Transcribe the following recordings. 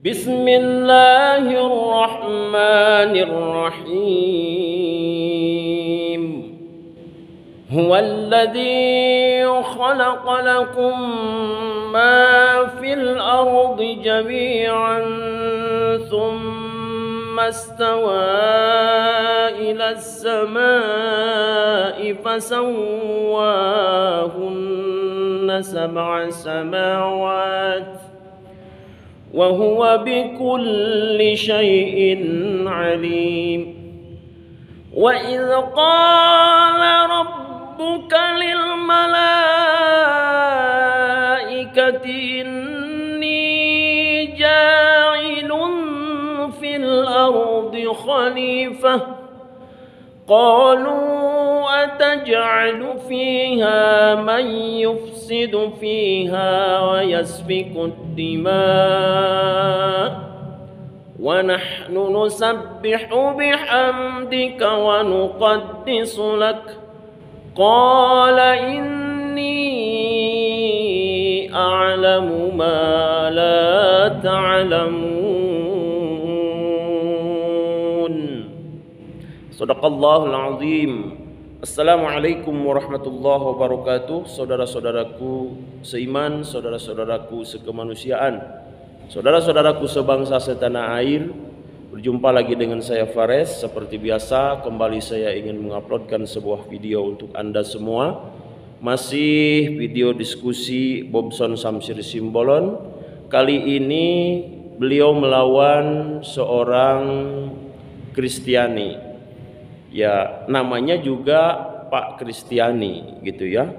بسم الله الرحمن الرحيم هو الذي خلق لكم ما في الأرض جميعا ثم استوى إلى السماء فسواهن سبع سماوات وهو بكل شيء عليم وإذ قال ربك للملائكة إني جاعل في الأرض خليفة قالوا أتجعل فيها من يفسد فيها ويسفك الدماء ونحن نسبح بحمدك ونقدس لك قال إني أعلم ما لا تعلمون. Sadaqallahul azim. Assalamualaikum warahmatullahi wabarakatuh. Saudara-saudaraku seiman, saudara-saudaraku sekemanusiaan, saudara-saudaraku sebangsa setanah air, berjumpa lagi dengan saya Fares. Seperti biasa, kembali saya ingin menguploadkan sebuah video untuk Anda semua. Masih video diskusi Bobson Samsir Simbolon. Kali ini beliau melawan seorang Kristiani. Ya, namanya juga Pak Kristiani gitu ya.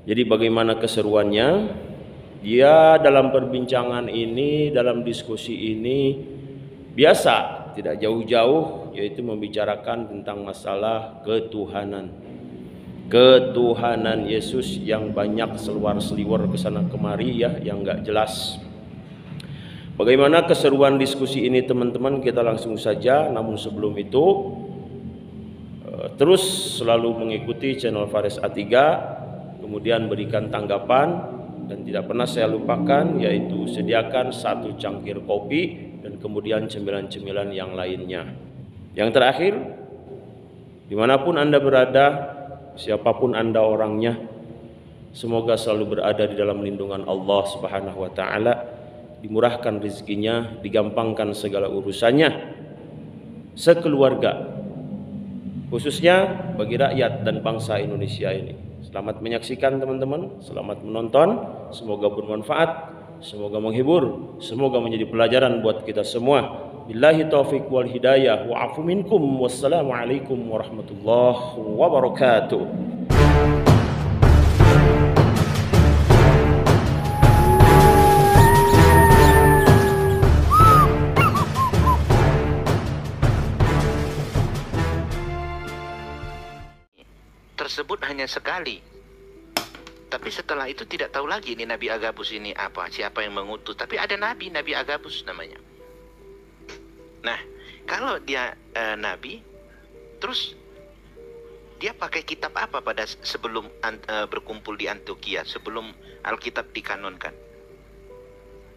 Jadi bagaimana keseruannya? Dia dalam perbincangan ini, dalam diskusi ini biasa, tidak jauh-jauh, yaitu membicarakan tentang masalah ketuhanan. Ketuhanan Yesus yang banyak seluar-seliwer kesana kemari ya, yang nggak jelas. Bagaimana keseruan diskusi ini teman-teman? Kita langsung saja. Namun sebelum itu, terus selalu mengikuti channel Fares A3, kemudian berikan tanggapan, dan tidak pernah saya lupakan yaitu sediakan 1 cangkir kopi dan kemudian cemilan-cemilan yang lainnya. Yang terakhir, dimanapun Anda berada, siapapun Anda orangnya, semoga selalu berada di dalam lindungan Allah Subhanahu wa Ta'ala, dimurahkan rezekinya, digampangkan segala urusannya, sekeluarga, khususnya bagi rakyat dan bangsa Indonesia ini. Selamat menyaksikan teman-teman, selamat menonton, semoga bermanfaat, semoga menghibur, semoga menjadi pelajaran buat kita semua. Billahi taufiq wal hidayah wa afu minkum. Wassalamualaikum warahmatullahi wabarakatuh. Tersebut hanya sekali, tapi setelah itu tidak tahu lagi ini Nabi Agabus ini apa, siapa yang mengutus. Tapi ada Nabi Agabus namanya. Nah, kalau dia Nabi, terus dia pakai kitab apa pada sebelum berkumpul di Antioquia, sebelum Alkitab dikanonkan?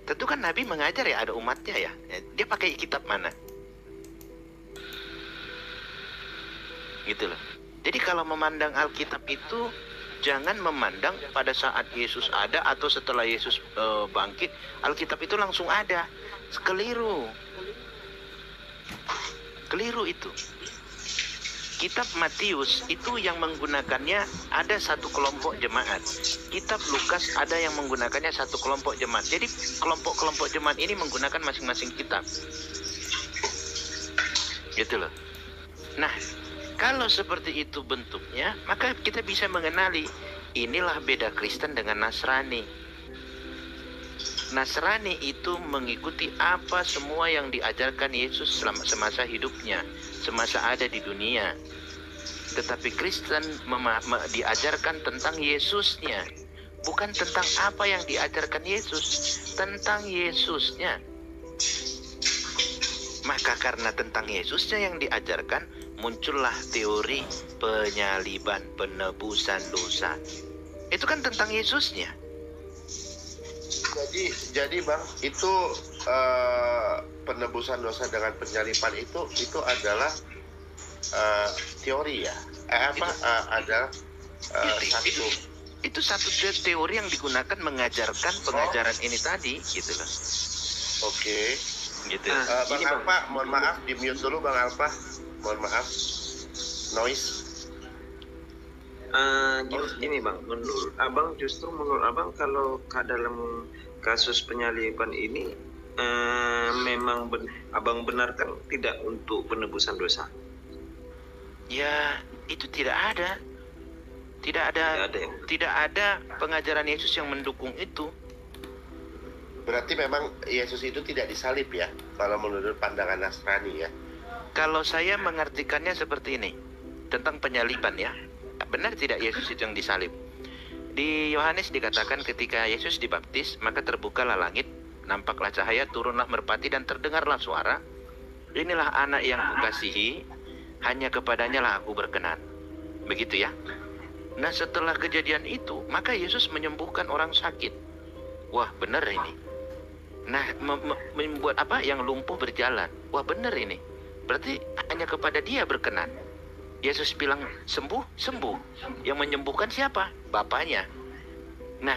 Tentu kan Nabi mengajar ya, ada umatnya ya. Dia pakai kitab mana? Gitu loh. Jadi kalau memandang Alkitab itu jangan memandang pada saat Yesus ada atau setelah Yesus bangkit, Alkitab itu langsung ada. Keliru. Keliru itu. Kitab Matius itu yang menggunakannya ada satu kelompok jemaat. Kitab Lukas ada yang menggunakannya satu kelompok jemaat. Jadi kelompok-kelompok jemaat ini menggunakan masing-masing kitab. Gitu loh. Nah, kalau seperti itu bentuknya, maka kita bisa mengenali inilah beda Kristen dengan Nasrani. Nasrani itu mengikuti apa semua yang diajarkan Yesus semasa hidupnya, semasa ada di dunia. Tetapi Kristen diajarkan tentang Yesusnya, bukan tentang apa yang diajarkan Yesus, tentang Yesusnya. Maka karena tentang Yesusnya yang diajarkan, muncullah teori penyaliban, penebusan dosa. Itu kan tentang Yesusnya. Jadi Bang, itu penebusan dosa dengan penyalipan itu adalah teori ya? Adalah itu satu teori yang digunakan mengajarkan pengajaran ini tadi, gitu loh. Oke. Gitu. Bang Alfa, mohon maaf, di mute dulu Bang Alfa. Mohon maaf, noise. Gini Bang, menurut Abang kalau dalam kasus penyaliban ini memang Abang benarkan tidak untuk penebusan dosa? Ya, itu tidak ada. Tidak ada pengajaran Yesus yang mendukung itu. Berarti memang Yesus itu tidak disalib ya, kalau menurut pandangan Nasrani ya? Kalau saya mengartikannya seperti ini, tentang penyaliban ya. Benar tidak Yesus itu yang disalib? Di Yohanes dikatakan ketika Yesus dibaptis, maka terbukalah langit, nampaklah cahaya, turunlah merpati, dan terdengarlah suara, inilah anak yang kukasihi, hanya kepadanya lah aku berkenan. Begitu ya. Nah, setelah kejadian itu, maka Yesus menyembuhkan orang sakit. Wah, benar ini. Nah, membuat apa? Yang lumpuh berjalan. Wah, benar ini. Berarti hanya kepada dia berkenan. Yesus bilang sembuh. Yang menyembuhkan siapa? Bapaknya. Nah,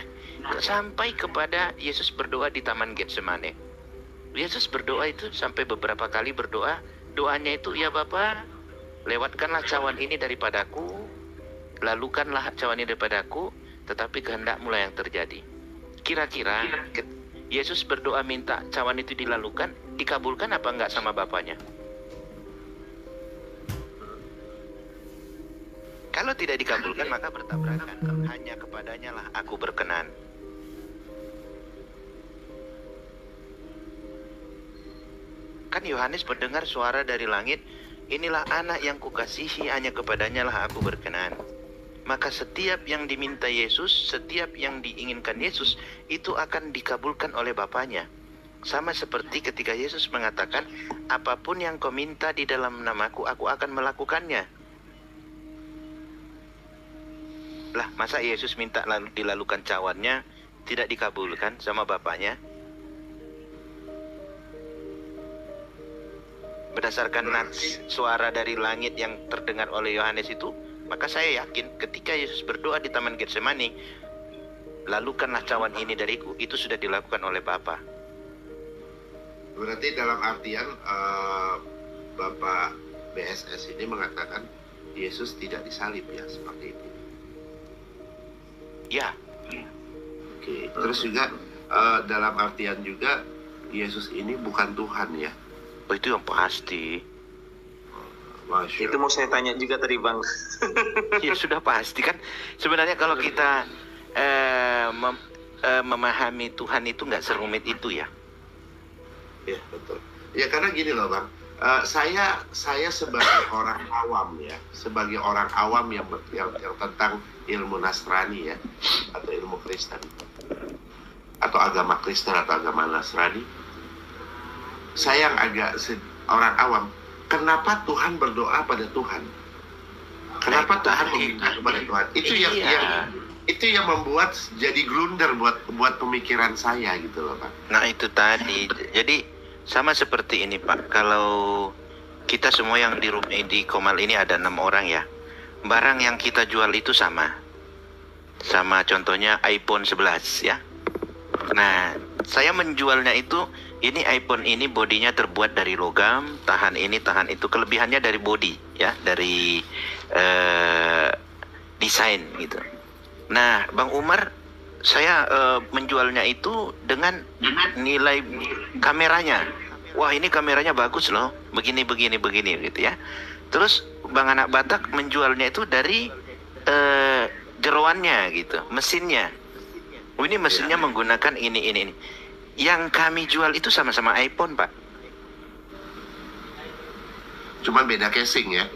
sampai kepada Yesus berdoa di Taman Getsemane. Yesus berdoa itu sampai beberapa kali berdoa. Doanya itu, ya Bapa, lewatkanlah cawan ini daripadaku, lalukanlah cawan ini daripadaku, tetapi kehendakmu lah yang terjadi. Kira-kira Yesus berdoa minta cawan itu dilalukan, dikabulkan apa enggak sama Bapaknya? Kalau tidak dikabulkan maka bertabrakan. Hanya kepadanya lah aku berkenan. Kan Yohanes mendengar suara dari langit, inilah anak yang kukasihi, hanya kepadanya lah aku berkenan. Maka setiap yang diminta Yesus, setiap yang diinginkan Yesus, itu akan dikabulkan oleh Bapaknya. Sama seperti ketika Yesus mengatakan, apapun yang kau minta di dalam namaku, aku akan melakukannya. Lah, masa Yesus minta lalu dilalukan cawannya, tidak dikabulkan sama Bapaknya? Berdasarkan suara dari langit yang terdengar oleh Yohanes itu, maka saya yakin ketika Yesus berdoa di Taman Getsemani, lalukanlah cawan ini dariku, itu sudah dilakukan oleh Bapa. Berarti dalam artian Bapak BSS ini mengatakan Yesus tidak disalib ya, seperti itu. Ya. Oke. Terus juga dalam artian juga Yesus ini bukan Tuhan ya. Oh, itu yang pasti. Itu mau saya tanya juga tadi Bang. Ya sudah pasti kan. Sebenarnya kalau kita memahami Tuhan itu nggak serumit itu ya. Ya betul. Ya karena gini loh Bang. Saya sebagai orang awam ya, sebagai orang awam yang tentang ilmu Nasrani ya, atau ilmu Kristen, atau agama Kristen atau agama Nasrani, saya yang agak orang awam. Kenapa Tuhan berdoa pada Tuhan? Kenapa Tuhan meminta kepada Tuhan? Itu yang membuat jadi blunder buat pemikiran saya gitu loh Pak. Nah itu tadi. Jadi sama seperti ini Pak. Kalau kita semua yang di Komal ini ada 6 orang ya. Barang yang kita jual itu sama. Sama contohnya iPhone 11 ya. Nah, saya menjualnya itu, ini iPhone ini bodinya terbuat dari logam, tahan ini, tahan itu. Kelebihannya dari body ya, dari desain gitu. Nah, Bang Umar, saya menjualnya itu dengan nilai kameranya. Wah, ini kameranya bagus loh, begini gitu ya. Terus Bang Anak Batak menjualnya itu dari jeroannya gitu, mesinnya. Oh, ini mesinnya menggunakan ini. Yang kami jual itu sama-sama iPhone, Pak. Cuman beda casing ya.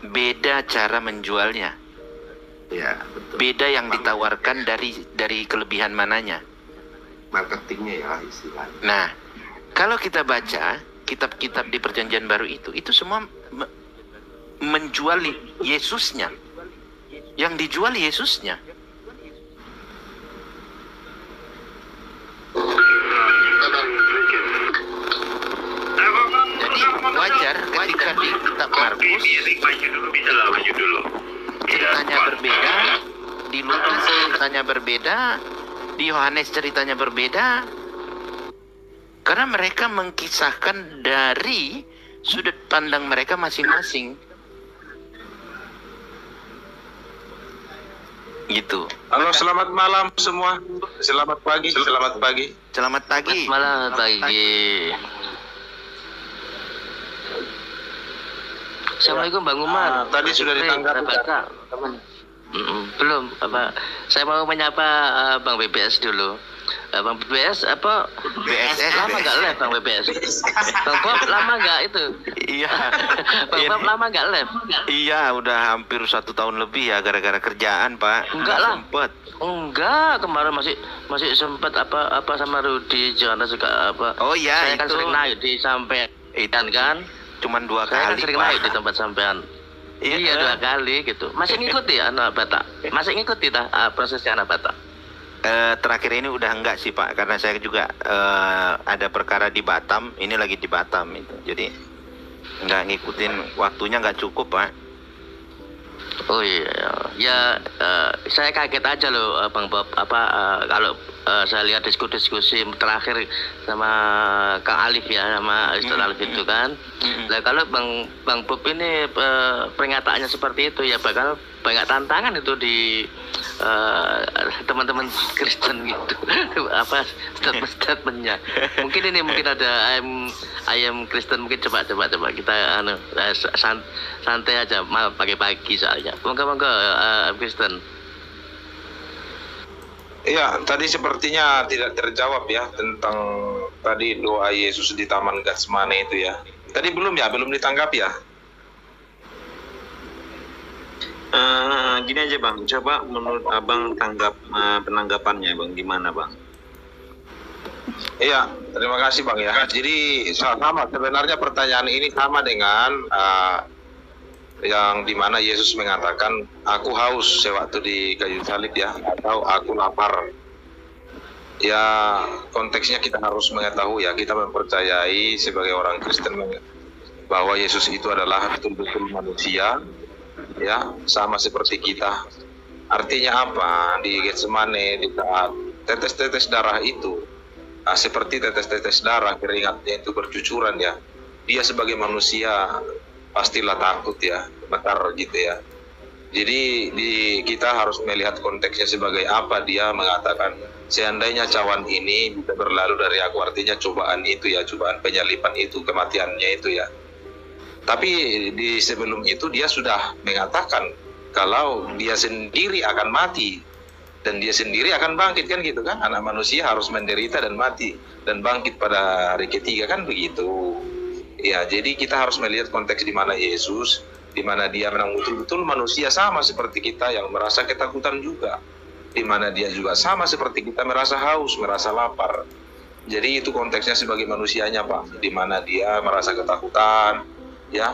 Beda cara menjualnya. Ya, betul. Beda yang ditawarkan dari kelebihan mananya. Marketingnya ya istilahnya. Nah, kalau kita baca kitab-kitab di Perjanjian Baru itu semua menjual Yesusnya. Yang dijual Yesusnya. wajar ketika di kitab Markus ceritanya berbeda, di Lukas ceritanya berbeda, di Yohanes ceritanya berbeda, karena mereka mengkisahkan dari sudut pandang mereka masing-masing. Gitu. Halo, selamat malam semua. Selamat pagi. Selamat pagi. Selamat pagi. Malam pagi. Assalamualaikum Bang Umar. Tadi sudah ditanggapi. Belum. Saya mau menyapa Bang BBS dulu. Bang BBS apa? BSS Lama nggak live Bang BBS? Bang Bob lama nggak itu? Iya. Bang Bob lama nggak live? Iya, udah hampir 1 tahun lebih ya gara-gara kerjaan, Pak. Enggak lah. Sempet. Enggak, kemarin masih sempat apa sama Rudi Johannes juga apa? Oh iya, saya kan itu sering naik di sampean kan? cuman 2 Saya kan kali, sering Pak. naik di tempat sampean. Iya 2 kali gitu. Masih ngikuti anak Batak? Masih ngikuti prosesnya anak Batak? Terakhir ini udah enggak sih, Pak, karena saya juga ada perkara di Batam. Ini lagi di Batam itu, jadi nggak ngikutin, waktunya nggak cukup, Pak. Oh iya, ya saya kaget aja loh Bang Bob kalau saya lihat diskusi terakhir sama Kang Alif ya, sama Ustaz Alif itu kan. Nah kalau Bang Bob ini pernyataannya seperti itu ya bakal banyak tantangan itu di teman-teman Kristen gitu. Apa statementnya? Mungkin ada ayam Kristen, mungkin coba kita santai aja pagi-pagi soalnya. Moga-moga Kristen. Iya, tadi sepertinya tidak terjawab ya tentang tadi doa Yesus di Taman Getsemani itu ya. Tadi belum ditanggapi ya. Gini aja Bang, coba menurut Abang penanggapannya Bang, gimana Bang? Iya, terima kasih Bang ya. Jadi sama sebenarnya pertanyaan ini sama dengan yang dimana Yesus mengatakan aku haus sewaktu di kayu salib ya, atau aku lapar. Ya konteksnya kita harus mengetahui ya, kita mempercayai sebagai orang Kristen bahwa Yesus itu adalah betul-betul manusia ya, sama seperti kita. Artinya apa? Di Getsemani, di saat tetes-tetes darah itu, seperti tetes-tetes darah, keringatnya itu bercucuran ya, dia sebagai manusia pastilah takut ya, gemetar gitu ya. Jadi kita harus melihat konteksnya sebagai apa dia mengatakan seandainya cawan ini bisa berlalu dari aku, artinya cobaan itu ya, cobaan penyalipan itu, kematiannya itu ya. Tapi di sebelum itu dia sudah mengatakan kalau dia sendiri akan mati dan dia sendiri akan bangkit, kan gitu kan, anak manusia harus menderita dan mati dan bangkit pada hari ketiga, kan begitu ya. Jadi kita harus melihat konteks di mana Yesus, di mana dia memang betul-betul manusia sama seperti kita yang merasa ketakutan juga, di mana dia juga sama seperti kita merasa haus, merasa lapar. Jadi itu konteksnya sebagai manusianya Pak, di mana dia merasa ketakutan ya,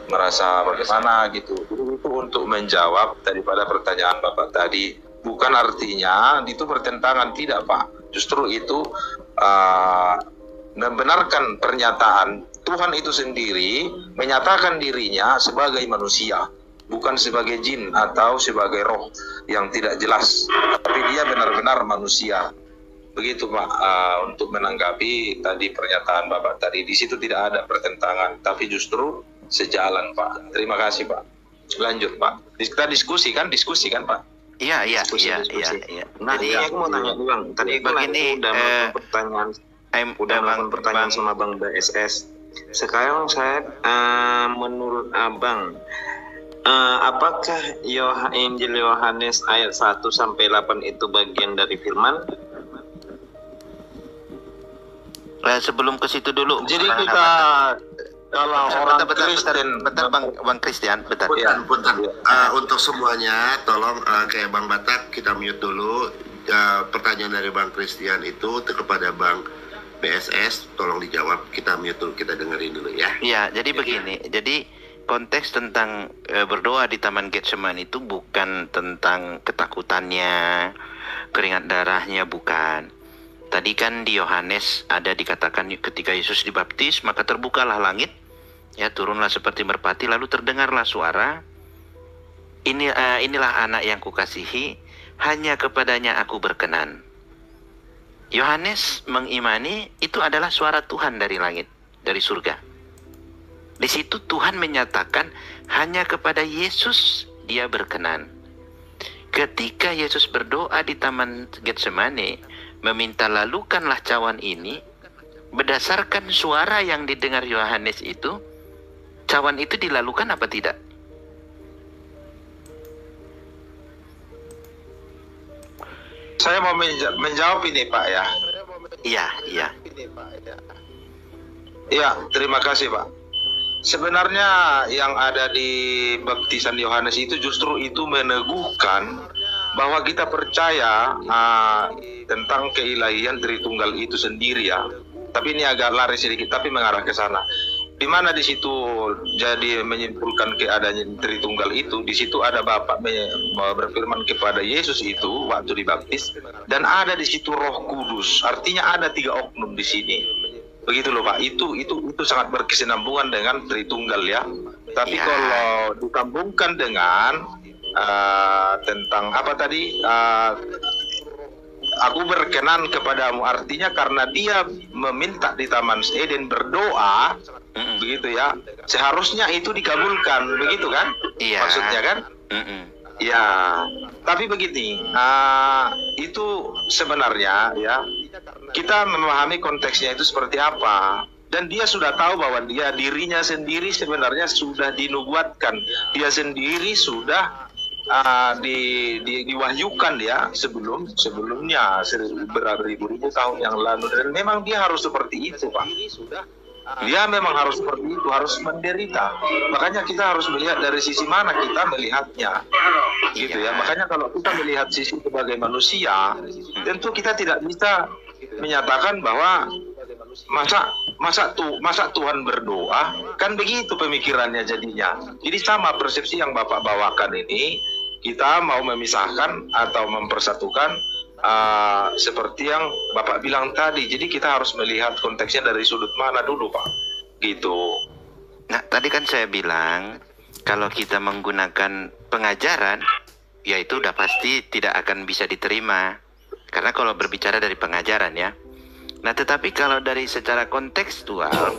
merasa bagaimana gitu. Itu untuk menjawab daripada pertanyaan Bapak tadi, bukan artinya itu bertentangan, tidak Pak. Justru itu membenarkan pernyataan Tuhan itu sendiri menyatakan dirinya sebagai manusia, bukan sebagai jin atau sebagai roh yang tidak jelas, tapi dia benar-benar manusia. Begitu Pak, untuk menanggapi tadi pernyataan Bapak tadi, di situ tidak ada pertentangan, tapi justru sejalan Pak. Terima kasih Pak. Lanjut Pak. Kita diskusi kan Pak? Iya. Nah, Jadi aku mau tanya Bang, tadi begini, udah melakukan pertanyaan sama Bang BSS. Sekarang saya menurut Abang, apakah Injil Yohanes ayat 1 sampai 8 itu bagian dari firman? Sebelum ke situ dulu. Jadi kita kalau orang Kristen, Bang Christian, bentar. Punten. Untuk semuanya, tolong kayak Bang Batak kita mute dulu. Pertanyaan dari Bang Christian itu kepada Bang BSS, tolong dijawab. Kita mute dulu, kita dengerin dulu ya. Iya, jadi begini. Jadi konteks tentang berdoa di Taman Getsemani itu bukan tentang ketakutannya, keringat darahnya, bukan. Tadi kan di Yohanes ada dikatakan ketika Yesus dibaptis, maka terbukalah langit Ya, turunlah seperti merpati, lalu terdengarlah suara, inilah anak yang kukasihi, hanya kepadanya aku berkenan. Yohanes mengimani itu adalah suara Tuhan dari langit, dari surga. Di situ Tuhan menyatakan hanya kepada Yesus dia berkenan. Ketika Yesus berdoa di Taman Getsemani, meminta lalukanlah cawan ini, berdasarkan suara yang didengar Yohanes itu, cawan itu dilalukan apa tidak? Saya mau menjawab ini Pak ya. Iya, iya. Iya, terima kasih Pak. Sebenarnya yang ada di baptisan Yohanes itu justru itu meneguhkan bahwa kita percaya tentang keilahian Tritunggal itu sendiri ya. Tapi ini agak lari sedikit, tapi mengarah ke sana. Di mana di situ jadi menyimpulkan keadaan Tritunggal itu, di situ ada Bapa berfirman kepada Yesus itu waktu dibaptis, dan ada di situ Roh Kudus. Artinya ada 3 oknum di sini. Begitu loh Pak. Itu sangat berkesinambungan dengan Tritunggal ya. Tapi kalau disambungkan dengan tentang apa tadi? Aku berkenan kepadamu, artinya karena dia meminta di Taman Eden berdoa, begitu ya, seharusnya itu dikabulkan, begitu kan? Iya. Maksudnya kan? Ya, tapi begini, itu sebenarnya ya, kita memahami konteksnya itu seperti apa. Dan dia sudah tahu bahwa dirinya sendiri sebenarnya sudah dinubuatkan, dia sendiri sudah diwahyukan ya sebelumnya beribu-ribu tahun yang lalu, dan memang dia harus seperti itu Pak. Dia memang harus seperti itu, harus menderita. Makanya kita harus melihat dari sisi mana kita melihatnya, gitu ya. Makanya kalau kita melihat sisi sebagai manusia, tentu kita tidak bisa menyatakan bahwa masa Tuhan berdoa, kan begitu pemikirannya jadinya. Jadi sama persepsi yang Bapak bawakan ini, kita mau memisahkan atau mempersatukan seperti yang Bapak bilang tadi. Jadi kita harus melihat konteksnya dari sudut mana dulu Pak, gitu. Nah, tadi kan saya bilang kalau kita menggunakan pengajaran, ya itu udah pasti tidak akan bisa diterima. Karena kalau berbicara dari pengajaran ya. Nah, tetapi kalau dari secara kontekstual,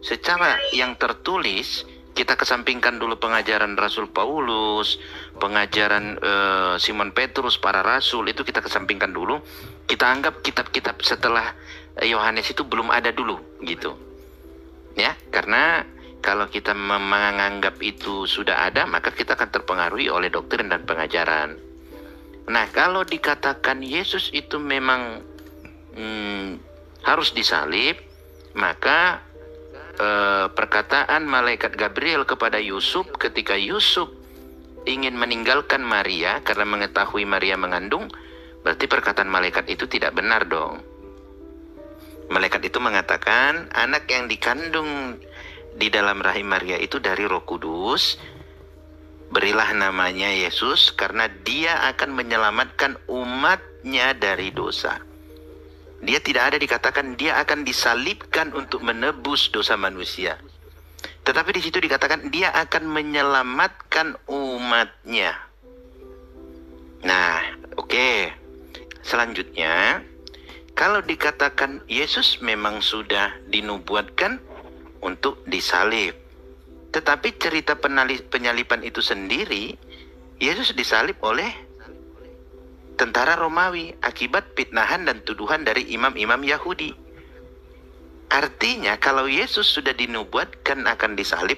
secara yang tertulis, kita kesampingkan dulu pengajaran Rasul Paulus, pengajaran Simon Petrus, para rasul, itu kita kesampingkan dulu. Kita anggap kitab-kitab setelah Yohanes itu belum ada dulu, gitu. Ya, karena kalau kita menganggap itu sudah ada, maka kita akan terpengaruhi oleh doktrin dan pengajaran. Nah, kalau dikatakan Yesus itu memang harus disalib, maka perkataan malaikat Gabriel kepada Yusuf ketika Yusuf ingin meninggalkan Maria karena mengetahui Maria mengandung, berarti perkataan malaikat itu tidak benar dong. Malaikat itu mengatakan anak yang dikandung di dalam rahim Maria itu dari Roh Kudus, berilah namanya Yesus karena dia akan menyelamatkan umatnya dari dosa. Dia tidak ada dikatakan dia akan disalibkan untuk menebus dosa manusia. Tetapi di situ dikatakan dia akan menyelamatkan umatnya. Nah, oke. Selanjutnya, kalau dikatakan Yesus memang sudah dinubuatkan untuk disalib. Tetapi cerita penyaliban itu sendiri, Yesus disalib oleh tentara Romawi akibat fitnahan dan tuduhan dari imam-imam Yahudi. Artinya kalau Yesus sudah dinubuatkan akan disalib,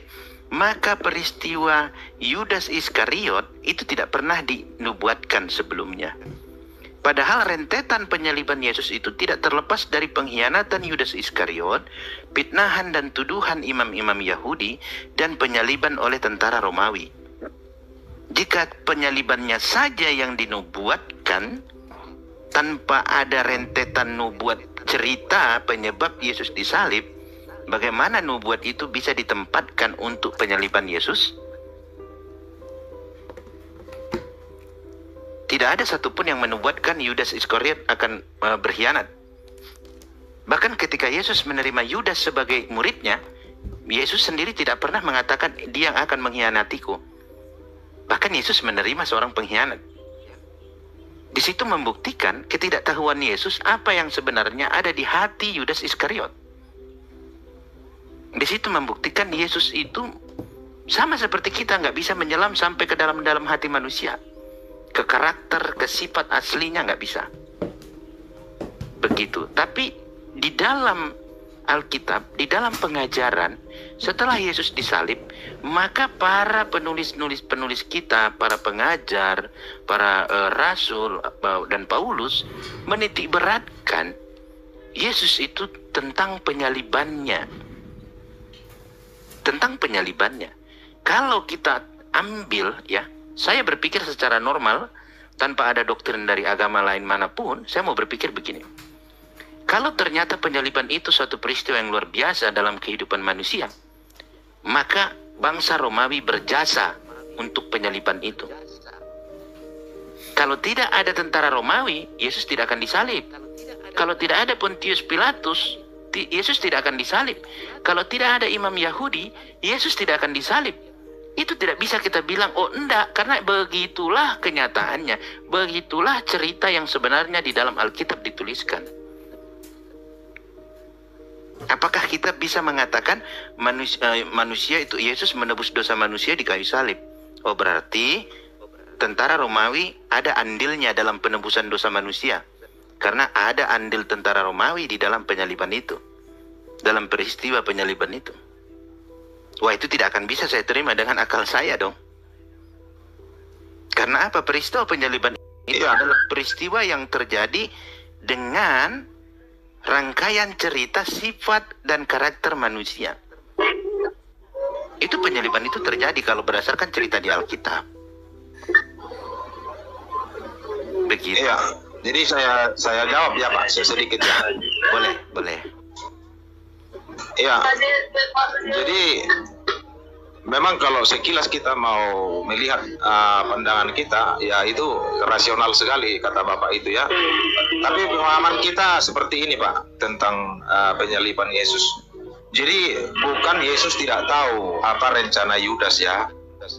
maka peristiwa Yudas Iskariot itu tidak pernah dinubuatkan sebelumnya. Padahal rentetan penyaliban Yesus itu tidak terlepas dari pengkhianatan Yudas Iskariot, fitnahan dan tuduhan imam-imam Yahudi, dan penyaliban oleh tentara Romawi. Jika penyalibannya saja yang dinubuatkan, tanpa ada rentetan nubuat cerita penyebab Yesus disalib, bagaimana nubuat itu bisa ditempatkan untuk penyaliban Yesus? Tidak ada satupun yang menubuatkan Yudas Iskariot akan berkhianat. Bahkan ketika Yesus menerima Yudas sebagai muridnya, Yesus sendiri tidak pernah mengatakan dia yang akan mengkhianatiku. Bahkan Yesus menerima seorang pengkhianat. Di situ membuktikan ketidaktahuan Yesus apa yang sebenarnya ada di hati Yudas Iskariot. Di situ membuktikan Yesus itu sama seperti kita, nggak bisa menyelam sampai ke dalam-dalam hati manusia. Ke karakter, ke sifat aslinya nggak bisa. Begitu. Tapi di dalam Alkitab, di dalam pengajaran, setelah Yesus disalib, maka para penulis kita, para pengajar, para rasul dan Paulus menitik beratkan Yesus itu tentang penyalibannya. Tentang penyalibannya. Kalau kita ambil, ya, saya berpikir secara normal, tanpa ada doktrin dari agama lain manapun, saya mau berpikir begini. Kalau ternyata penyaliban itu suatu peristiwa yang luar biasa dalam kehidupan manusia, maka bangsa Romawi berjasa untuk penyaliban itu. Kalau tidak ada tentara Romawi, Yesus tidak akan disalib. Kalau tidak ada Pontius Pilatus, Yesus tidak akan disalib. Kalau tidak ada imam Yahudi, Yesus tidak akan disalib. Itu tidak bisa kita bilang, oh enggak, karena begitulah kenyataannya. Begitulah cerita yang sebenarnya di dalam Alkitab dituliskan. Apakah kita bisa mengatakan manusia itu, Yesus menebus dosa manusia di kayu salib? Oh, berarti tentara Romawi ada andilnya dalam penebusan dosa manusia. Karena ada andil tentara Romawi di dalam penyaliban itu. Dalam peristiwa penyaliban itu. Wah, itu tidak akan bisa saya terima dengan akal saya dong. Karena apa? Peristiwa penyaliban itu adalah peristiwa yang terjadi dengan rangkaian cerita sifat dan karakter manusia. Itu penyaliban itu terjadi kalau berdasarkan cerita di Alkitab. Begitu. Iya, jadi saya jawab ya Pak, sedikit ya. Boleh. Iya, jadi memang kalau sekilas kita mau melihat pandangan kita, ya itu rasional sekali kata Bapak itu ya. Tapi pemahaman kita seperti ini Pak, tentang penyaliban Yesus. Jadi bukan Yesus tidak tahu apa rencana Yudas ya.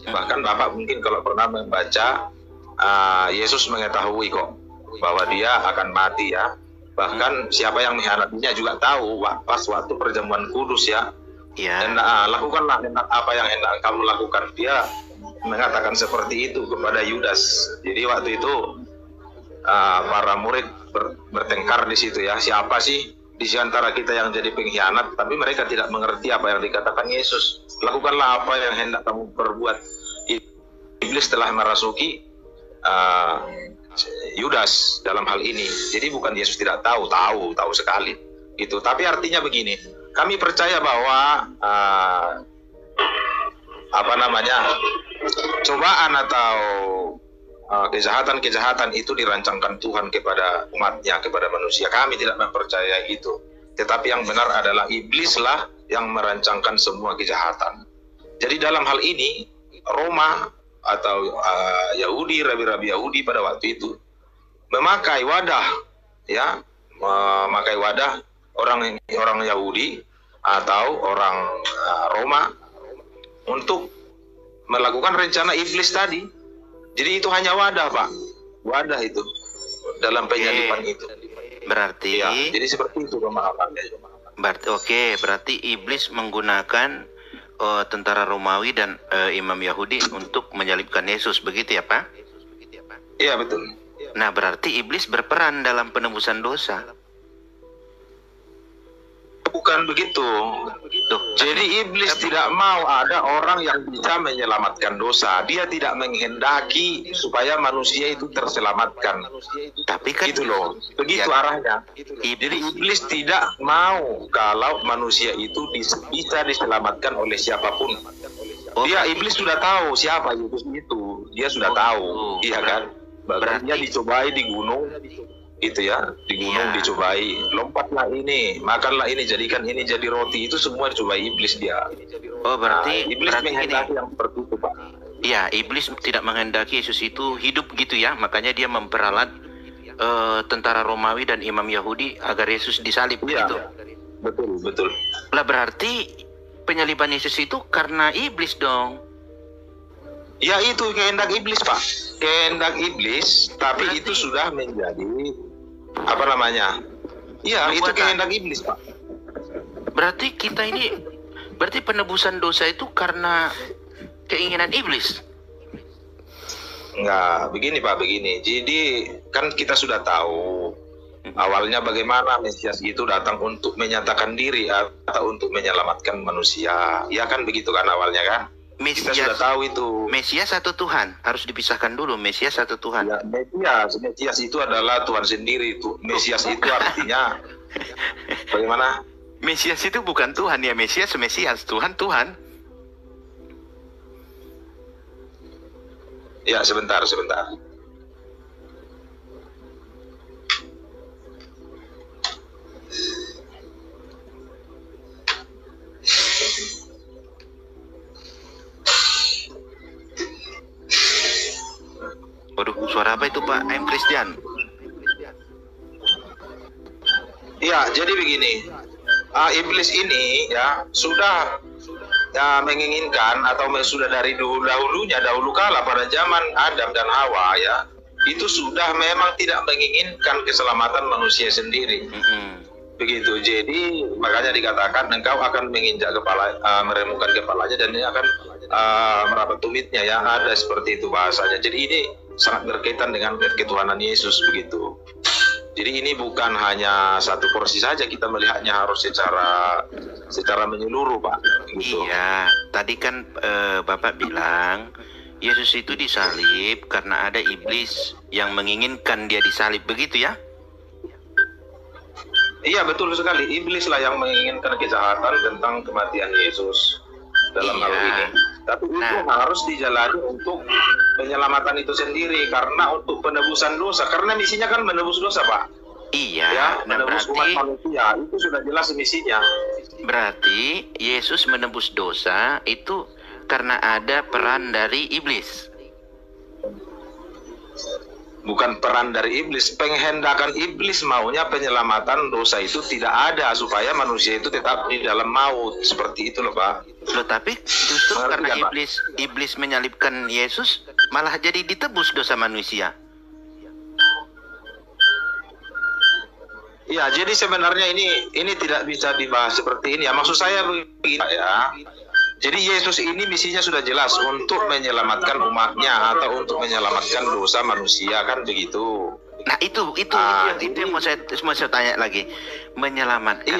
Bahkan Bapak mungkin kalau pernah membaca, Yesus mengetahui kok bahwa dia akan mati ya. Bahkan siapa yang mengkhianatinya juga tahu pas waktu perjamuan kudus ya. Ya. Dan lakukanlah apa yang hendak kamu lakukan. Dia mengatakan seperti itu kepada Yudas. Jadi waktu itu para murid bertengkar di situ ya. Siapa sih di antara kita yang jadi pengkhianat? Tapi mereka tidak mengerti apa yang dikatakan Yesus. Lakukanlah apa yang hendak kamu perbuat. Iblis telah merasuki Yudas dalam hal ini. Jadi bukan Yesus tidak tahu sekali. Gitu. Tapi artinya begini. Kami percaya bahwa cobaan atau kejahatan itu dirancangkan Tuhan kepada umatnya, kepada manusia. Kami tidak mempercayai itu. Tetapi yang benar adalah iblislah yang merancangkan semua kejahatan. Jadi dalam hal ini Roma atau Yahudi, rabi-rabi Yahudi pada waktu itu memakai wadah orang Yahudi atau orang Roma untuk melakukan rencana iblis tadi. Jadi itu hanya wadah Pak, wadah itu dalam penyaliban itu. Berarti ya, jadi seperti itu pemahamannya. Berarti iblis menggunakan tentara Romawi dan imam Yahudi untuk menyalibkan Yesus, begitu ya Pak? Iya betul. Nah berarti iblis berperan dalam penebusan dosa. Bukan begitu. Jadi iblis tidak mau ada orang yang bisa menyelamatkan dosa. Dia tidak menghendaki supaya manusia itu terselamatkan. Tapi kan itu loh, begitu ya, arahnya. Jadi iblis tidak mau kalau manusia itu bisa diselamatkan oleh siapapun. Iblis sudah tahu siapa Yesus itu. Dia sudah tahu, iya kan? Bahkan dia dicobai di gunung. Itu ya, di gunung dicobai, lompatlah ini, makanlah ini, jadikan ini jadi roti. Itu semua dicobai iblis dia. Oh berarti iblis menghendaki yang seperti itu Pak. Iya, iblis tidak menghendaki Yesus itu hidup gitu ya. Makanya dia memperalat tentara Romawi dan imam Yahudi agar Yesus disalib gitu. Betul. Lah berarti penyaliban Yesus itu karena iblis dong. Ya itu kehendak iblis Pak, kehendak iblis, tapi Berarti- itu sudah menjadi apa namanya? Ya itu Nubuatan. kehendak iblis Pak. Berarti berarti penebusan dosa itu karena keinginan iblis. Enggak, begini Pak, begini. Jadi kan kita sudah tahu awalnya bagaimana Mesias itu datang untuk menyatakan diri atau untuk menyelamatkan manusia. Ya kan begitu kan awalnya kan? Kita sudah tahu itu. Mesias atau Tuhan? Harus dipisahkan dulu, Mesias atau Tuhan. Ya, Mesias itu adalah Tuhan sendiri itu. Mesias itu artinya bagaimana? Mesias itu bukan Tuhan ya, Mesias, Tuhan. Ya, sebentar. Waduh, suara apa itu Pak? I'm Christian. Ya, jadi begini. Iblis ini ya sudah menginginkan atau sudah dari dahulu kala pada zaman Adam dan Hawa ya, itu sudah memang tidak menginginkan keselamatan manusia sendiri. Begitu. Jadi makanya dikatakan engkau akan menginjak kepala, meremukkan kepalanya dan ini akan merapat tumitnya ya, ada seperti itu bahasanya. Jadi ini sangat berkaitan dengan ketuhanan Yesus begitu. Jadi ini bukan hanya satu porsi saja, kita melihatnya harus secara menyeluruh Pak. Gitu. Iya, tadi kan Bapak bilang Yesus itu disalib karena ada iblis yang menginginkan dia disalib, begitu ya? Iya betul sekali, iblis lah yang menginginkan kejahatan tentang kematian Yesus dalam hal ini. Tapi itu harus dijalani untuk penyelamatan itu sendiri, karena untuk penebusan dosa, karena misinya kan menebus dosa Pak. Iya, Ya, nah menebus umat manusia itu sudah jelas misinya. berarti Yesus menebus dosa itu karena ada peran dari iblis. Bukan peran dari iblis, penghendakan iblis maunya penyelamatan dosa itu tidak ada supaya manusia itu tetap di dalam maut, seperti itu loh Pak. Loh, tapi justru Mengerti karena kan, Pak? iblis menyalibkan Yesus malah jadi ditebus dosa manusia. Ya, jadi sebenarnya ini tidak bisa dibahas seperti ini ya. Maksud saya begini ya. Jadi Yesus ini misinya sudah jelas untuk menyelamatkan umatnya atau untuk menyelamatkan dosa manusia, kan begitu. Nah itu yang mau saya tanya lagi. Menyelamatkan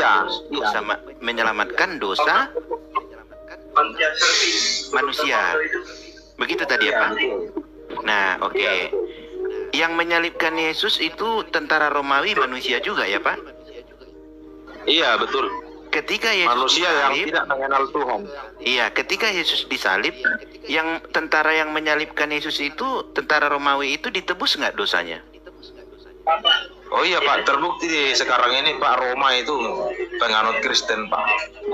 dosa, menyelamatkan dosa manusia. Begitu tadi ya Pak? Nah, oke. Yang menyalibkan Yesus itu tentara Romawi manusia juga ya Pak? Iya, betul. Ketika Yesus Manusia yang disalib, tidak mengenal Tuhan. iya, ketika Yesus disalib, yang tentara yang menyalibkan Yesus itu, tentara Romawi itu ditebus nggak dosanya? Oh iya Pak, terbukti sekarang ini Pak, Roma itu penganut Kristen Pak.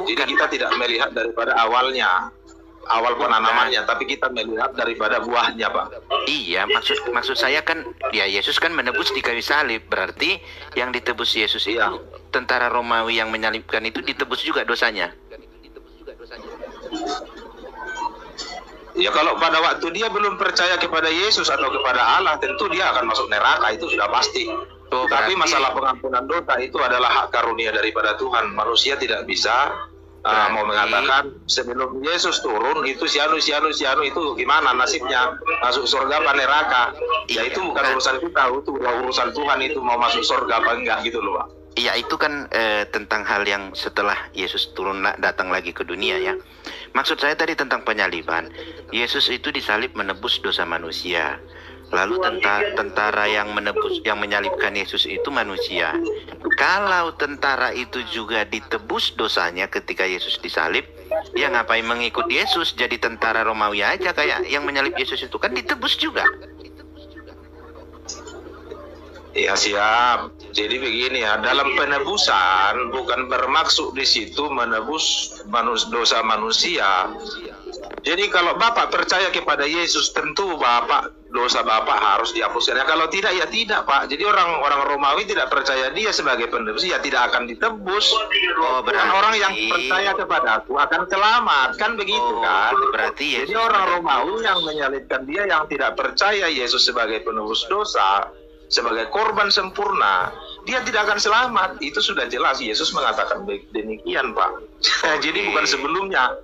Jadi kita tidak melihat daripada awal penanamannya, tapi kita melihat daripada buahnya Pak. Iya, maksud saya kan, ya Yesus kan menebus di kayu salib, berarti yang ditebus Yesus itu, tentara Romawi yang menyalibkan itu ditebus juga dosanya. Ya kalau pada waktu dia belum percaya kepada Yesus atau kepada Allah, tentu dia akan masuk neraka, itu sudah pasti. Oh, Tapi berarti- masalah pengampunan dosa itu adalah hak karunia daripada Tuhan. Manusia tidak bisa mau mengatakan sebelum Yesus turun itu si anu itu gimana nasibnya, masuk surga apa neraka. Ya itu bukan urusan kita, itu urusan Tuhan, itu mau masuk surga apa enggak gitu loh Pak. Iya, itu kan tentang hal yang setelah Yesus turun datang lagi ke dunia ya. Maksud saya tadi tentang penyaliban. Yesus itu disalib menebus dosa manusia. Lalu tentara yang menyalibkan Yesus itu manusia. Kalau tentara itu juga ditebus dosanya ketika Yesus disalib, ya ngapain mengikut Yesus, jadi tentara Romawi aja kayak yang menyalib Yesus itu kan ditebus juga. Ya siap. Jadi begini ya, dalam penebusan bukan bermaksud di situ menebus dosa manusia, Jadi kalau Bapak percaya kepada Yesus, tentu dosa Bapak harus dihapuskan. Ya, kalau tidak, ya tidak, Pak. Jadi orang Romawi tidak percaya dia sebagai penebus, ya tidak akan ditebus. Oh, Dan orang yang percaya kepada aku akan selamat, kan begitu kan? Berarti Yesus Jadi orang Romawi yang menyalibkan dia, yang tidak percaya Yesus sebagai penebus dosa, sebagai korban sempurna, dia tidak akan selamat. Itu sudah jelas, Yesus mengatakan demikian, Pak. Jadi bukan sebelumnya.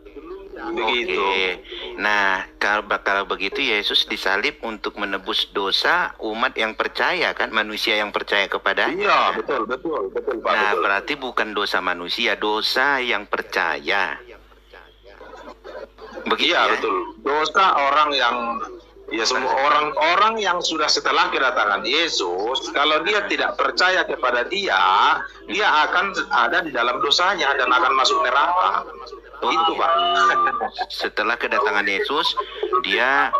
Begitu. Oke. Nah, kalau begitu Yesus disalib untuk menebus dosa umat yang percaya, kan, manusia yang percaya kepadanya. Iya, betul Pak. Nah, betul. berarti bukan dosa manusia, dosa yang percaya. Begitu Iya, ya? betul. Dosa orang yang, ya semua orang yang setelah kedatangan Yesus, kalau dia tidak percaya kepada dia akan ada di dalam dosanya dan akan masuk neraka. Itu, Pak. Setelah kedatangan Yesus, dia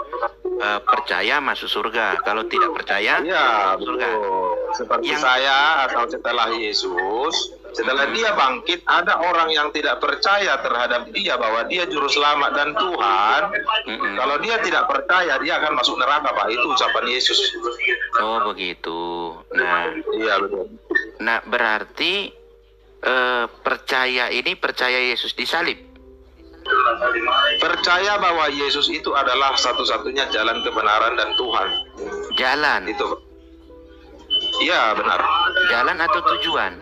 percaya masuk surga. Kalau tidak percaya, Iya, surga. betul. Seperti saya atau setelah Yesus, setelah dia bangkit, ada orang yang tidak percaya terhadap dia bahwa dia juru selamat dan Tuhan. Kalau dia tidak percaya, dia akan masuk neraka, Pak. Itu ucapan Yesus. Oh, begitu. Nah, Iya, betul. nah berarti percaya Yesus disalib. Percaya bahwa Yesus itu adalah satu-satunya jalan kebenaran dan Tuhan. Jalan. Itu. Iya, benar. Jalan atau tujuan?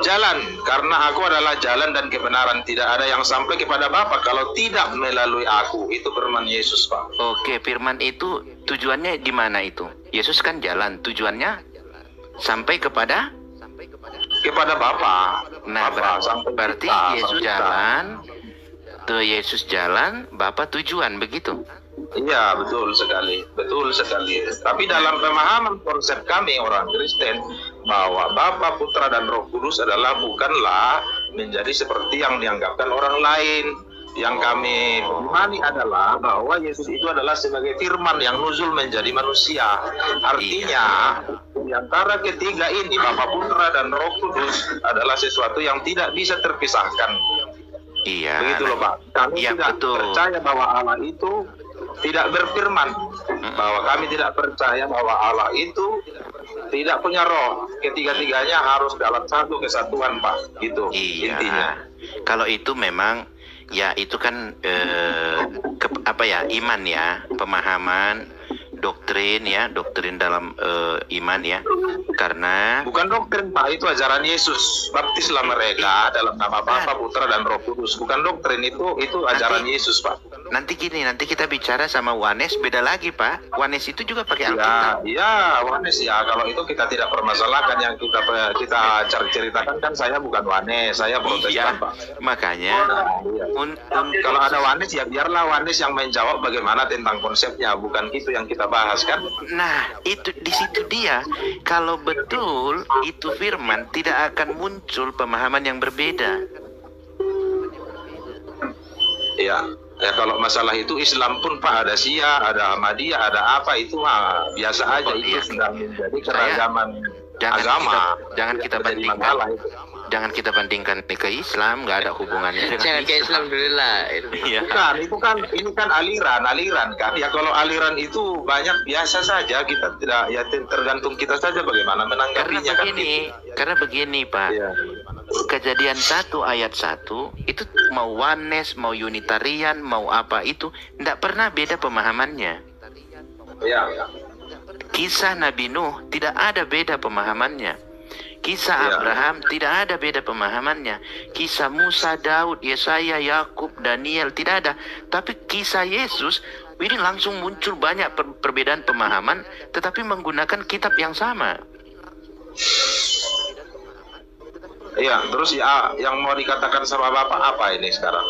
Jalan, karena aku adalah jalan dan kebenaran. Tidak ada yang sampai kepada Bapa kalau tidak melalui aku. Itu firman Yesus, Pak. Oke, firman itu tujuannya di mana itu? Yesus kan jalan, tujuannya sampai kepada Bapa. Nah, berarti Yesus jalan, Yesus jalan, Bapa tujuan, begitu. Iya, betul sekali. Tapi dalam pemahaman konsep kami orang Kristen, bahwa Bapa, Putra, dan Roh Kudus bukanlah menjadi seperti yang dianggapkan orang lain. Yang kami imani adalah bahwa Yesus itu adalah sebagai firman yang nuzul menjadi manusia. Artinya, di antara ketiga ini, Bapa, Putra, dan Roh Kudus adalah sesuatu yang tidak bisa terpisahkan. Iya. Begitu loh, Pak. Kami tidak percaya bahwa Allah itu tidak berfirman, bahwa kami tidak percaya bahwa Allah itu tidak punya roh. Ketiga-tiganya harus dalam satu kesatuan, Pak. Gitu. Iya. Intinya. Kalau itu memang ya itu kan iman ya, pemahaman, doktrin dalam iman ya. Karena bukan doktrin, Pak, itu ajaran Yesus. Baptislah mereka dalam nama Bapa, Putra, dan Roh Kudus. Bukan doktrin, itu ajaran Yesus, Pak. Nanti kita bicara sama Wanes beda lagi, Pak. Wanes itu juga pakai Alkitab. Ya, Wanes ya. Kalau itu kita tidak permasalahkan. Yang kita ceritakan kan saya bukan Wanes, saya Protestan, Pak. Makanya kalau ada Wanes ya biarlah Wanes yang menjawab bagaimana tentang konsepnya, bukan itu yang kita bahas kan. Nah, itu di situ dia. Kalau betul itu firman, tidak akan muncul pemahaman yang berbeda. Ya, kalau masalah itu Islam pun, Pak, ada Syiah, ada Ahmadiyah, ada apa, itu mah biasa aja. Itu sudah menjadi keragaman agama. Jangan kita bandingkan ke Islam, nggak ada hubungannya dengan Jangan ke Islam dulu lah. Iya. Ini kan aliran kan. Ya kalau aliran itu banyak biasa saja, kita tidak, ya tergantung kita saja bagaimana menanggapinya. Karena begini, Pak. Ya. Kejadian 1 ayat 1 itu mau Wanes, mau Unitarian, mau apa itu tidak pernah beda pemahamannya. Ya. Kisah Nabi Nuh tidak ada beda pemahamannya. Kisah Abraham tidak ada beda pemahamannya. Kisah Musa, Daud, Yesaya, Yakub, Daniel tidak ada. Tapi kisah Yesus ini langsung muncul banyak perbedaan pemahaman, tetapi menggunakan kitab yang sama. Iya, terus ya yang mau dikatakan sama Bapak apa ini sekarang?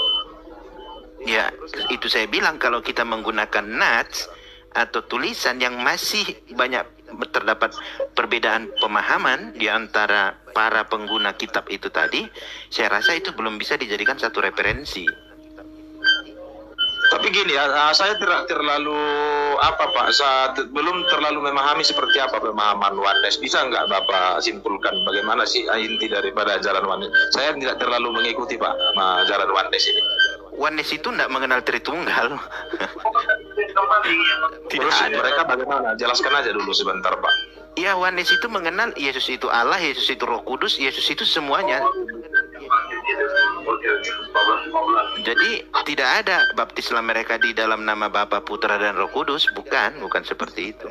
Ya, itu saya bilang kalau kita menggunakan nats atau tulisan yang masih banyak terdapat perbedaan pemahaman di antara para pengguna kitab itu tadi, saya rasa itu belum bisa dijadikan satu referensi. Tapi gini ya, saya terlalu belum terlalu memahami seperti apa pemahaman Wanes. Bisa nggak Bapak simpulkan bagaimana sih inti daripada ajaran Wanes? Saya tidak terlalu mengikuti, Pak, ajaran Wanes ini. Oneness itu tidak mengenal Tritunggal. Tidak Terus ada. mereka bagaimana? Jelaskan aja dulu sebentar, Pak. Ya, Oneness itu mengenal Yesus itu Allah, Yesus itu Roh Kudus, Yesus itu semuanya. Jadi tidak ada baptislah mereka di dalam nama Bapa, Putra dan Roh Kudus, bukan seperti itu.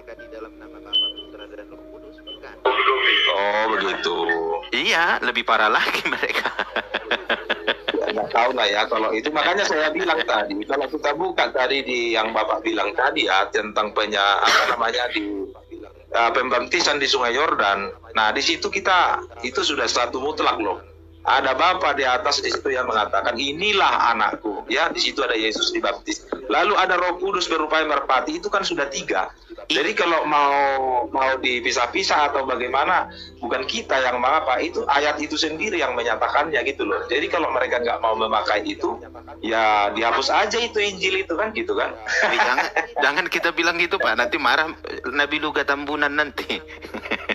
Oh, begitu. Iya, lebih parah lagi mereka. Nggak tahu lah ya kalau itu. Makanya saya bilang tadi, kalau kita buka tadi di yang Bapak bilang tadi ya tentang pembaptisan di Sungai Yordan. Nah, di situ kita itu sudah satu mutlak loh. Ada Bapa di atas di situ yang mengatakan inilah anakku, ya di situ ada Yesus dibaptis. Lalu ada Roh Kudus berupa merpati, itu kan sudah 3. Jadi kalau mau dipisah-pisah atau bagaimana, bukan kita yang mengapa, itu ayat itu sendiri yang menyatakannya gitu loh. Jadi kalau mereka nggak mau memakai itu, ya dihapus aja itu Injil itu kan gitu kan. Jangan kita bilang gitu Pak, nanti marah Nabi Luga Tambunan nanti.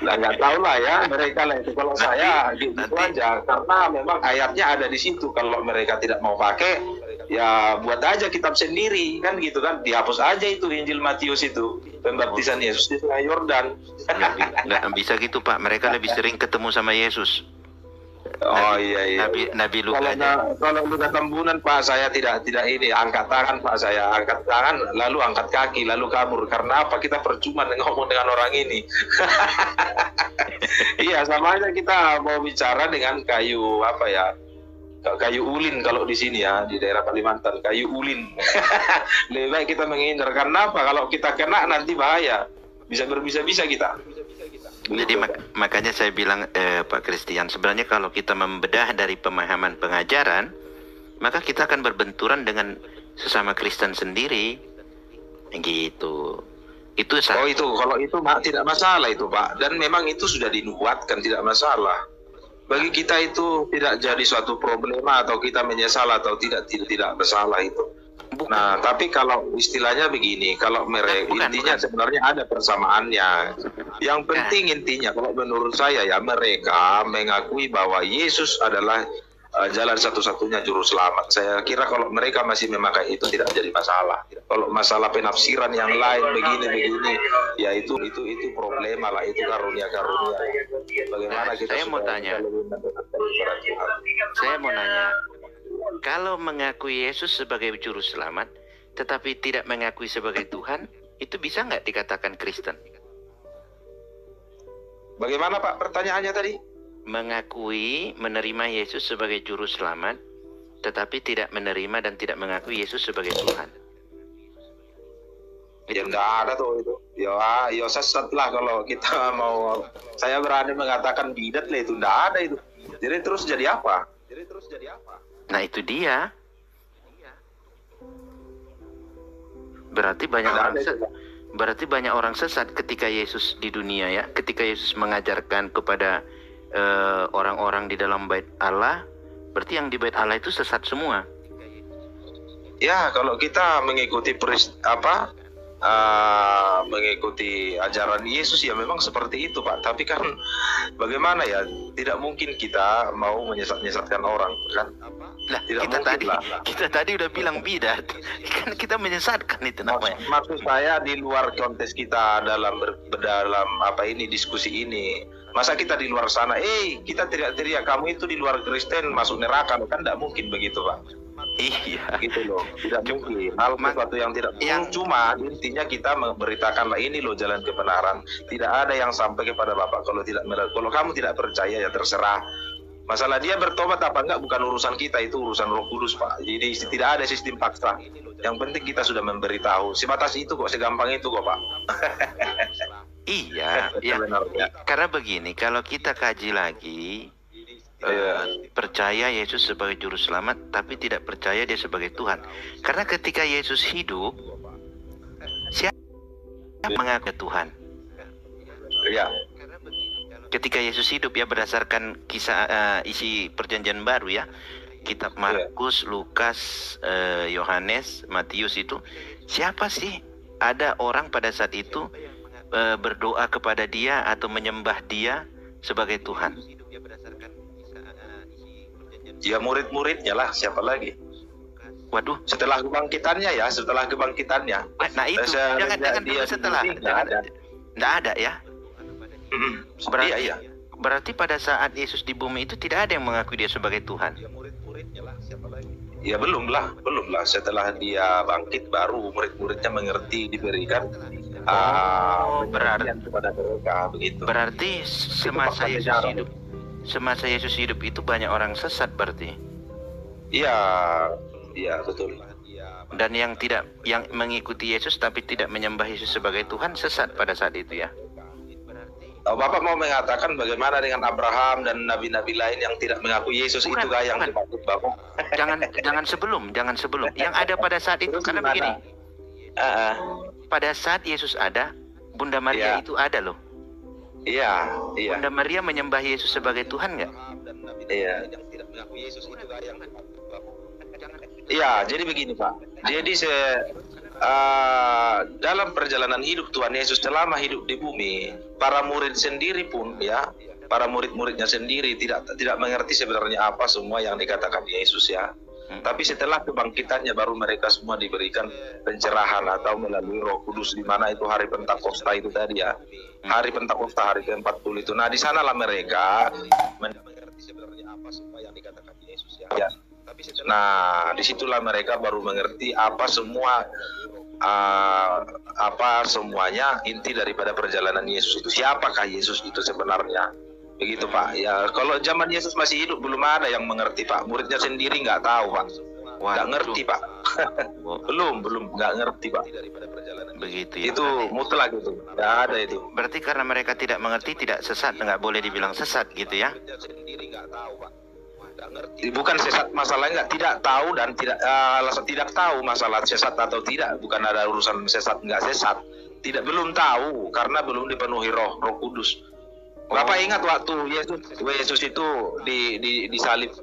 Nah, nggak tahu lah ya mereka lah itu. Kalau saya gitu aja, karena memang ayatnya ada di situ. Kalau mereka tidak mau pakai, ya buat aja kitab sendiri kan gitu kan, dihapus aja itu Injil Matius itu pembaptisan Yesus di Sungai Yordan. Nggak bisa gitu Pak, mereka lebih sering ketemu sama Yesus. Oh iya. Nabi Luka. Kalau Luka Tambunan Pak, saya tidak ini angkat tangan Pak, saya angkat tangan lalu angkat kaki lalu kabur. Karena apa? Kita percuma ngomong dengan orang ini. Iya, sama aja kita mau bicara dengan kayu apa ya? Kayu ulin kalau di sini ya, di daerah Kalimantan, kayu ulin. Lebih baik kita menghindar. Karena apa? Kalau kita kena nanti bahaya. Bisa berbisa-bisa kita. Jadi makanya saya bilang Pak Christian, sebenarnya kalau kita membedah dari pemahaman pengajaran, maka kita akan berbenturan dengan sesama Kristen sendiri, gitu. Itu kalau itu tidak masalah itu Pak, dan memang itu sudah dinubuatkan, tidak masalah. Bagi kita itu tidak jadi suatu problema atau kita menyesal atau tidak bersalah itu. Bukan. Nah, tapi kalau istilahnya begini, kalau mereka intinya sebenarnya ada persamaannya. Yang penting intinya kalau menurut saya ya mereka mengakui bahwa Yesus adalah jalan satu-satunya juru selamat. Saya kira kalau mereka masih memakai itu tidak jadi masalah. Kalau masalah penafsiran yang lain begini, ya itu problema lah, itu karunia-karunia. Bagaimana kita saya mau nanya. Kalau mengakui Yesus sebagai juru selamat, tetapi tidak mengakui sebagai Tuhan, itu bisa nggak dikatakan Kristen? Bagaimana Pak pertanyaannya tadi? Mengakui, menerima Yesus sebagai juru selamat, tetapi tidak menerima dan tidak mengakui Yesus sebagai Tuhan. Ya enggak ada tuh itu. Ya sesat lah kalau kita mau. Saya berani mengatakan bidat lah itu, enggak ada itu. Jadi terus jadi apa? Nah itu dia. Berarti banyak orang sesat ketika Yesus di dunia ya. Ketika Yesus mengajarkan kepada orang-orang di dalam bait Allah, berarti yang di bait Allah itu sesat semua. Ya kalau kita mengikuti mengikuti ajaran Yesus ya memang seperti itu Pak. Tapi kan bagaimana ya, tidak mungkin kita mau menyesatkan orang kan. Lah tidak kita tadi udah bilang bidat, kan kita menyesatkan itu namanya. Maksud saya di luar konteks kita dalam diskusi ini. Masa kita di luar sana, kita teriak kamu itu di luar Kristen masuk neraka, kan tidak mungkin begitu Pak. Iya. Gitu loh, tidak mungkin. Hal sesuatu yang tidak mungkin. Cuma intinya kita memberitakanlah ini loh jalan kebenaran. Tidak ada yang sampai kepada Bapak kalau kamu tidak percaya ya terserah. Masalah dia bertobat apa enggak bukan urusan kita, itu urusan Roh Kudus Pak. Jadi tidak ada sistem paksa. Yang penting kita sudah memberitahu. Sebatas itu kok, segampang itu kok Pak. Iya, ya. Karena begini, kalau kita kaji lagi, percaya Yesus sebagai juru selamat, tapi tidak percaya dia sebagai Tuhan. Karena ketika Yesus hidup, siapa mengaku Tuhan? Ya. Ketika Yesus hidup ya, berdasarkan kisah isi perjanjian baru ya, kitab Markus, Lukas, Yohanes, Matius itu, siapa sih ada orang pada saat itu berdoa kepada dia atau menyembah dia sebagai Tuhan? Ya murid-muridnya lah, siapa lagi? Waduh. Setelah kebangkitannya ya, setelah kebangkitannya. Nah itu, jangan dulu setelah. Nggak ada ya. Berarti, iya. Berarti pada saat Yesus di bumi itu tidak ada yang mengakui dia sebagai Tuhan. Ya belum lah. Setelah dia bangkit baru murid-muridnya mengerti, diberikan berarti kepada mereka begitu. Berarti semasa Yesus hidup itu banyak orang sesat berarti. Iya betul. Dan yang mengikuti Yesus tapi tidak menyembah Yesus sebagai Tuhan sesat pada saat itu ya. Bapak mau mengatakan bagaimana dengan Abraham dan nabi-nabi lain yang tidak mengakui Yesus? Itu yang dimaksud Bapak? Jangan sebelum. Yang ada pada saat itu karena begini. Pada saat Yesus ada, Bunda Maria itu ada loh. Iya. Bunda Maria menyembah Yesus sebagai Tuhan nggak? Iya. Iya, jadi begini Pak. Jadi dalam perjalanan hidup Tuhan Yesus selama hidup di bumi, para murid sendiri pun ya, para murid-muridnya sendiri tidak mengerti sebenarnya apa semua yang dikatakan Yesus ya. Tapi setelah kebangkitannya baru mereka semua diberikan pencerahan atau melalui Roh Kudus, di mana itu hari Pentakosta itu tadi ya. Hari Pentakosta, hari ke-40 itu. Nah, di sanalah mereka mengerti sebenarnya apa semua yang dikatakan Yesus ya. Nah, disitulah mereka baru mengerti apa semuanya inti daripada perjalanan Yesus itu. Siapakah Yesus itu sebenarnya? Begitu Pak. Ya, kalau zaman Yesus masih hidup belum ada yang mengerti Pak. Muridnya sendiri nggak tahu Pak. Nggak ngerti Pak. belum nggak ngerti Pak. Begitu ya. Itu mutlak itu. Nggak ada itu. Berarti karena mereka tidak mengerti, tidak sesat, nggak boleh dibilang sesat gitu ya. Bukan sesat, masalahnya tidak tahu dan tidak tahu masalah sesat atau tidak, bukan ada urusan sesat nggak sesat, belum tahu karena belum dipenuhi Roh Kudus. Bapak ingat waktu Yesus itu disalib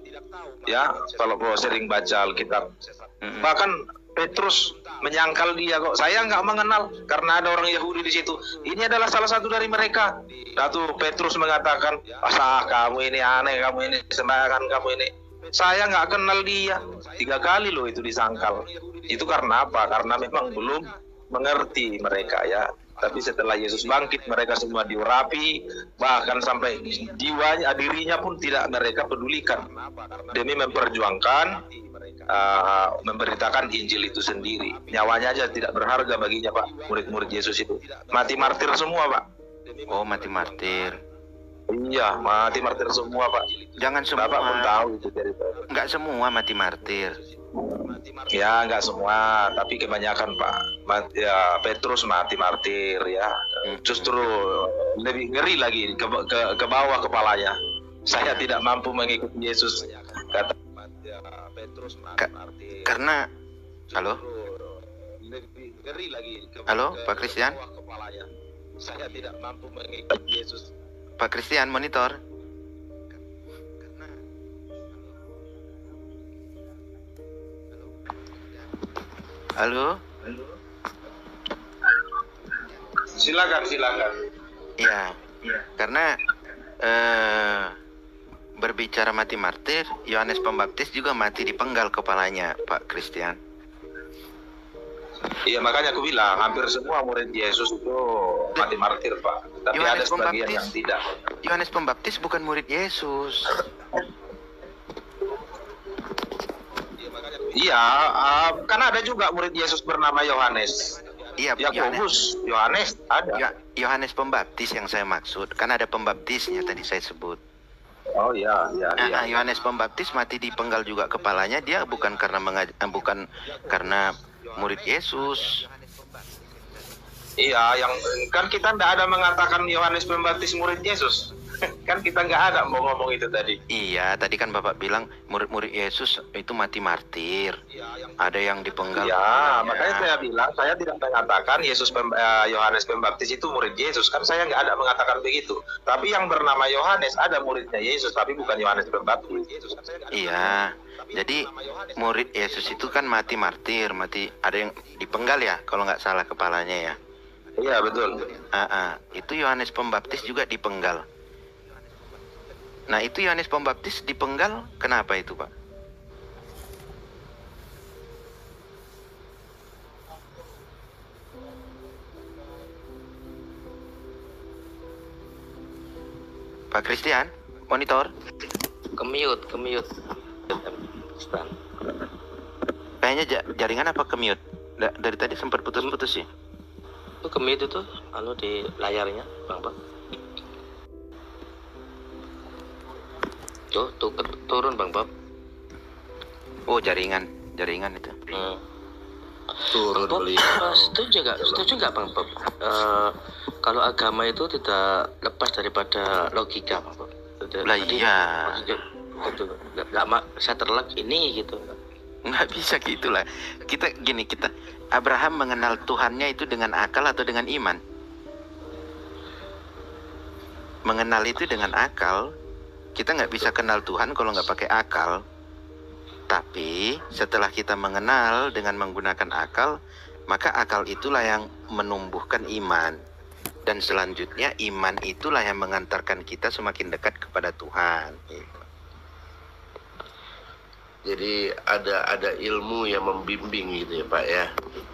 ya, kalau sering baca Alkitab, bahkan Petrus menyangkal dia kok. Saya nggak mengenal karena ada orang Yahudi di situ. Ini adalah salah satu dari mereka. Lalu Petrus mengatakan, kamu ini aneh, kamu ini sembarangan, kamu ini. Saya nggak kenal dia. 3 kali loh itu disangkal. Itu karena apa? Karena memang belum mengerti mereka ya. Tapi setelah Yesus bangkit, mereka semua diurapi, bahkan sampai dirinya pun tidak mereka pedulikan demi memperjuangkan, memberitakan Injil itu sendiri. Nyawanya aja tidak berharga baginya Pak. Murid-murid Yesus itu mati martir semua Pak. Oh, mati martir. Iya, mati martir semua Pak. Jangan semua. Bapak pun tahu itu cerita. Nggak semua mati martir. Ya, nggak semua, tapi kebanyakan Pak. Ya, Petrus mati martir ya. Justru lebih ngeri lagi ke bawah kepalanya. Saya tidak mampu mengikuti Yesus. Kata Petrus mati martir. Karena halo? Halo, Pak Christian? Saya tidak mampu mengikuti Yesus. Pak Christian, monitor. Halo? Silakan. Iya. Karena berbicara mati martir, Yohanes Pembaptis juga mati dipenggal kepalanya, Pak Christian. Iya, makanya aku bilang hampir semua murid Yesus itu mati martir Pak. Tapi ada sebagian yang tidak. Yohanes Pembaptis bukan murid Yesus. Iya, kan ada juga murid Yesus bernama Yohanes. Iya, Yakobus, Yohanes ada. Yohanes Pembaptis yang saya maksud, kan ada pembaptisnya tadi saya sebut. Oh iya. Yohanes Pembaptis mati dipenggal juga kepalanya, dia bukan karena murid Yesus. Iya, yang kan kita tidak ada mengatakan Yohanes Pembaptis murid Yesus. Kan kita nggak ada mau ngomong itu tadi. Iya, tadi kan Bapak bilang murid-murid Yesus itu mati martir. Ada yang dipenggal. Ya, makanya saya bilang saya tidak mengatakan Yohanes Pembaptis itu murid Yesus. Kan saya nggak ada mengatakan begitu. Tapi yang bernama Yohanes ada muridnya Yesus, tapi bukan Yohanes Pembaptis. Iya. Jadi murid Yesus itu kan mati martir, ada yang dipenggal ya, kalau nggak salah kepalanya ya. Iya betul. Itu Yohanes Pembaptis juga dipenggal. Nah, itu Yohanes Pembaptis dipenggal kenapa itu Pak? Pak Christian, monitor. Kemute. Kayaknya jaringan apa ke-mute? Dari tadi sempat putus-putus sih. Itu kemute itu di layarnya, Bang Bob. Tuh turun Bang Bob. Oh, jaringan itu. Turun Bob, beliau. setuju nggak Bang Bob? Kalau agama itu tidak lepas daripada logika, Bang Bob. Lah iya. Saya terlek ini gitu. Nggak bisa gitulah. Kita Abraham mengenal Tuhannya itu dengan akal atau dengan iman? Mengenal itu dengan akal. Kita nggak bisa kenal Tuhan kalau nggak pakai akal. Tapi setelah kita mengenal dengan menggunakan akal, maka akal itulah yang menumbuhkan iman. Dan selanjutnya iman itulah yang mengantarkan kita semakin dekat kepada Tuhan. Jadi ada ilmu yang membimbing gitu ya Pak ya.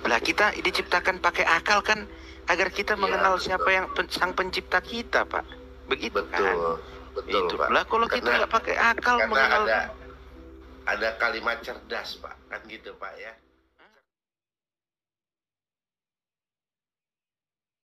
Lah kita diciptakan pakai akal kan agar kita mengenal betul. siapa yang sang pencipta kita, Pak. Begitu kan? Betul Itu. Pak. Lah kalau kita nggak pakai akal karena mengenal ada kalimat cerdas Pak, kan gitu Pak ya.